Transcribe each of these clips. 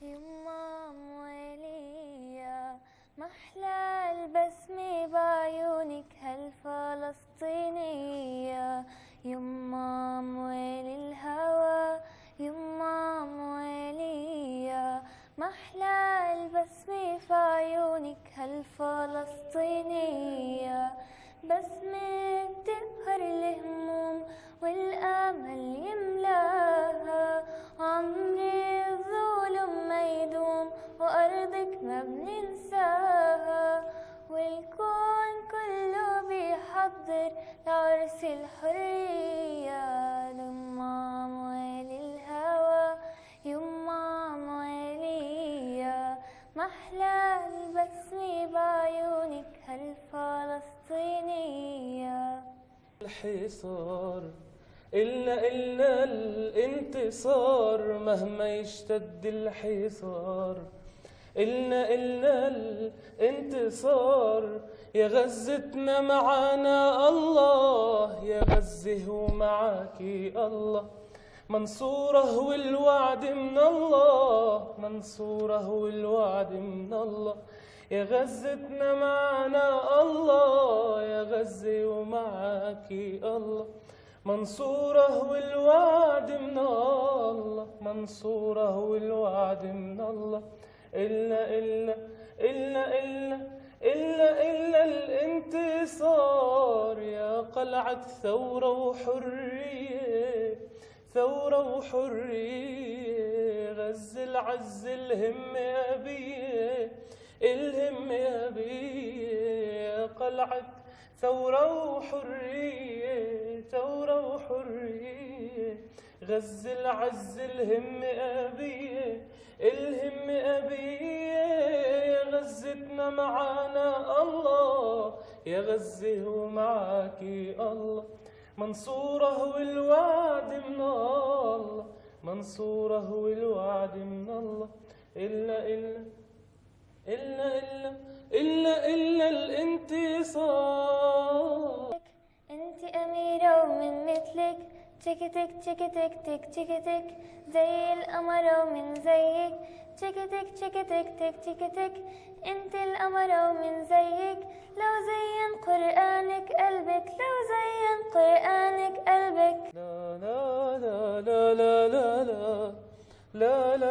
يما موالية محلى البسمة بعيونك هالفلسطينية. يما موالي الهوى يما موالية محلى البسمة في عيونك هالفلسطينية. بسمة بتقهر الهموم والأمل يملاها، عمري الظلم ما يدوم وأرضك ما بننساها، والكون كله بيحضر لعرس الحرية. يما موالي الهوى يما موالية محلى البسمة بعيونك هالفلسطينية. الحصار إلا الانتصار مهما يشتد الحصار، إلا الانتصار. يا غزتنا معانا الله، يا غزة ومعاكي الله، منصورة والوعد من الله، منصورة والوعد من الله. يا غزتنا معانا الله، يا غزة ومعاكي الله، منصورة والوعد من الله، منصورة والوعد من الله. إلا الانتصار، يا قلعة ثورة وحرية، ثورة وحرية. غز العز الهم أبيه، الهم أبيه، قلعة ثورة وحرية، ثورة وحرية. غز العز الهم أبيه، الهم أبيه. غزتنا معانا الله، يا غزة ومعاكي الله، منصورة والوعد من الله، منصورة والوعد من الله. إلا الانتصار. انت أميرة ومن مثلك تك تك تك تك تك تك تك، زي القمر ومن زيك تك تك تك تك تك تك تك. انت القمر ومن زيك، لو زين قرآنك قلبك، لو زين قرآنك قلبك. لا لا لا لا لا لا لا لا لا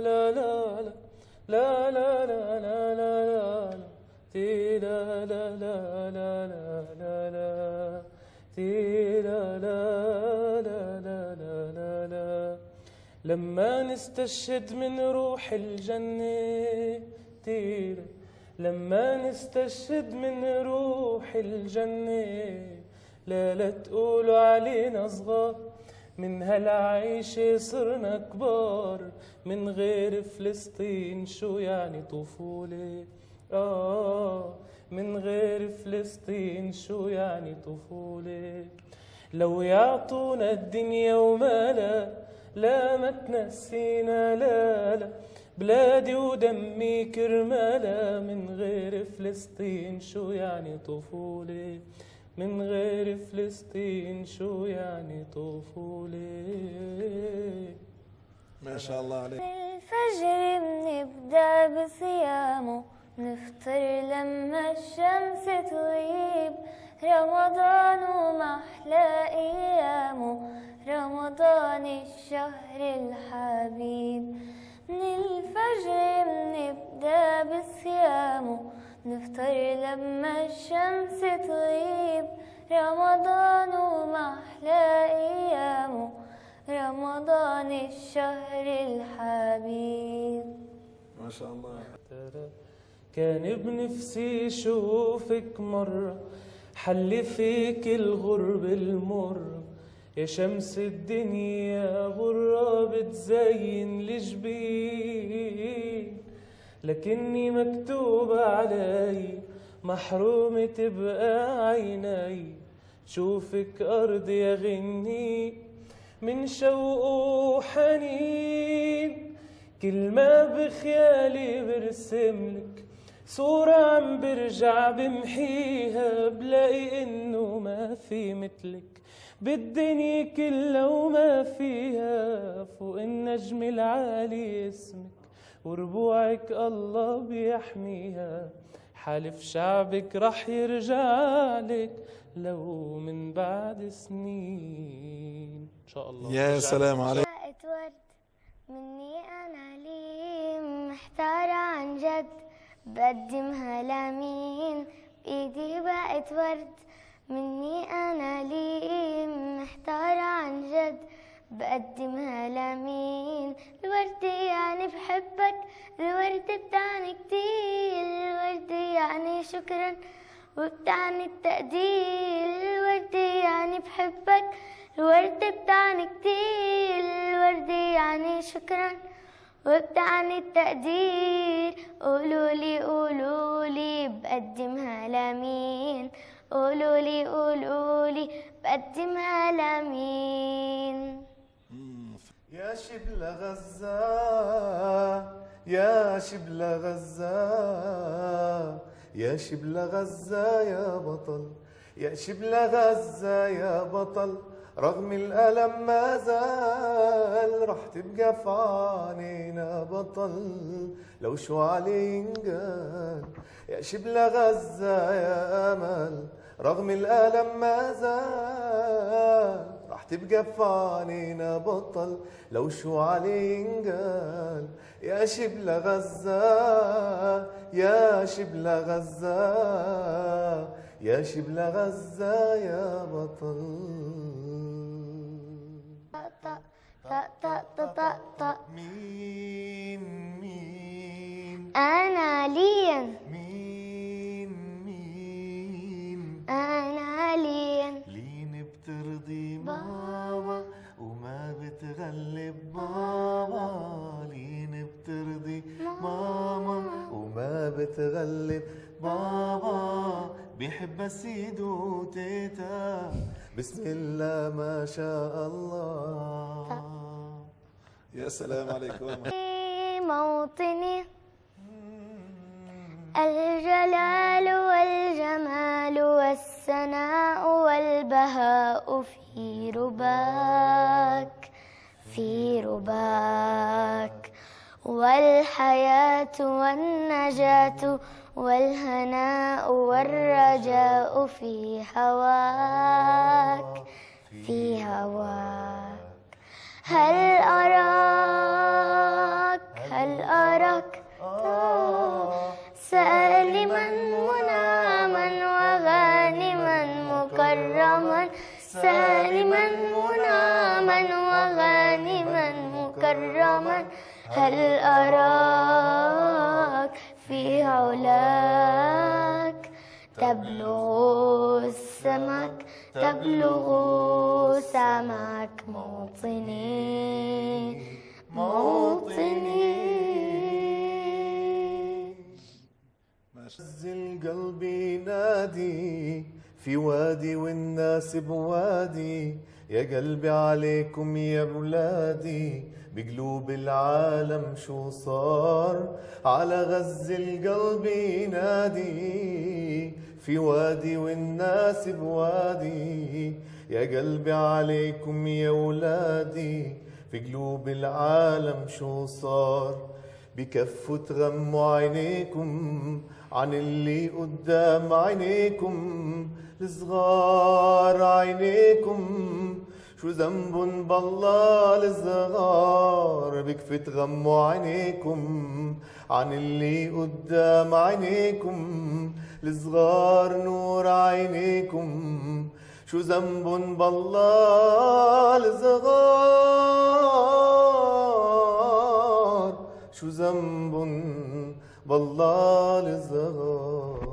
لا لا لا لا لا لا لا لا تي لا لا لا لا لا لا تي لا لا لا لا لا لا لا. لما نستشهد من روح الجنة تيرا، لما نستشهد من روح الجنة، لا تقولوا علينا صغار، من هالعيشة صرنا كبار. من غير فلسطين شو يعني طفولة؟ من غير فلسطين شو يعني طفولة؟ لو يعطونا الدنيا ومالا لا ما تنسينا، لا بلادي ودمي كرمالا. من غير فلسطين شو يعني طفولة؟ من غير فلسطين شو يعني طفولة؟ ما شاء الله عليك. الفجر بنبدأ بصيامه، نفطر لما الشمس تغيب. رمضان ومحلى أيامه، رمضان الشهر الحبيب. من الفجر بنبدأ بصيامه، نفطر لما الشمس تغيب. رمضان ومحلى أيامه، رمضان الشهر الحبيب. ما شاء الله. كان بنفسي شوفك مرة، حل فيك الغرب المر. يا شمس الدنيا غرة بتزين الجبين، لكني مكتوب علي محرومة تبقى عيني. شوفك أرض يا غني من شوق وحنين، كل ما بخيالي برسملك صورة عم برجع بمحيها. بلاقي إنه ما في مثلك، بالدنيا كلها وما فيها، فوق النجم العالي اسمك وربوعك الله بيحميها. حالف شعبك رح يرجع لك لو من بعد سنين إن شاء الله. يا سلام عليك. بقت ورد مني أنا ليه محتارة عن جد، بقدمها لمين بإيدي بقت ورد مني أنا ليه محتارة عن جد، بقدمها لمين. الورد يعني بحبك، الورد بتعني كتير، الورد يعني شكرا وبتعني التقدير. الورد يعني بحبك، الورد بتعني كتير، الورد يعني شكرا وبتعني التقدير. قولولي بقدمها لمين، قولولي بقدمها لمين. يا شبل غزة يا شبل غزة يا شبل غزة يا بطل، يا شبل غزة يا بطل، رغم الألم ما زال رح تبقى في عنينا بطل لو شو عليه ينقال. يا شبل غزة يا أمل، رغم الألم ما زال رح تبقى في عنينا بطل لو شو عليه ينقال. يا شبل غزة يا شبل غزة يا شبل غزة يا بطل. مين أنا لين، مين أنا لين لين بترضي ماما وما بتغلب بابا، لين بترضي ماما وما بتغلب بابا، بيحب سيد وتيتا بسم الله ما شاء الله. يا سلام عليكم. موطني الجلال والجمال والسناء والبهاء في رباك، في رباك، والحياة والنجاة والهناء والرجاء في هواك، في هواك. هل أراك سالما منعما وغانما مكرما، سالما منعما وغانما مكرما. هل أراك في علاك تبلغ السمك، تبلغ سمك موطني، موطني. نزل قلبي نادي في وادي والناس بوادي، يا قلبي عليكم يا بلادي بقلوب العالم شو صار. على غز القلب ينادي في وادي والناس بوادي، يا قلبي عليكم يا ولادي في قلوب العالم شو صار. بكفوا تغموا عينيكم عن اللي قدام عينيكم، الصغار عينيكم شو ذنب بالله الصغار. بكفي تغموا عينيكم عن اللي قدام عينيكم، الصغار نور عينيكم شو ذنب بالله الصغار، شو ذنب بالله الصغار.